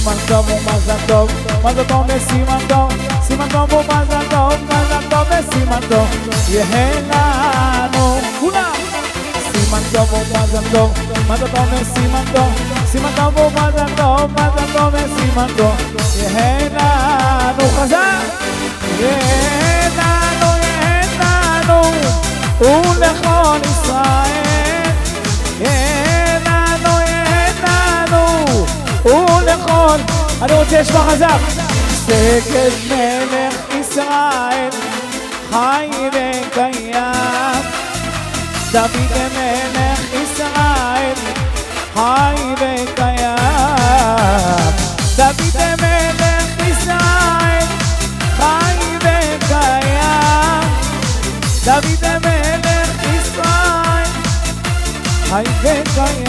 סימן טוב ומזל טוב, מזל טוב וסימן טוב, סימן טוב ומזל טוב, מזל טוב וסימן טוב, יהיה לנו כולם. סימן טוב ומזל טוב, מזל טוב וסימן טוב, סימן טוב ומזל טוב, מזל טוב וסימן טוב, יהיה לנו חזק, יהיה לנו, ולכל ישראל, יהיה לנו, ולכל, אני רוצה לשמוע חזק. שקט מלך ישראל, חי וקיים, דוד מלך ישראל, חי וקיים, דוד מלך ישראל, חי וקיים, דוד מלך ישראל, חי וקיים.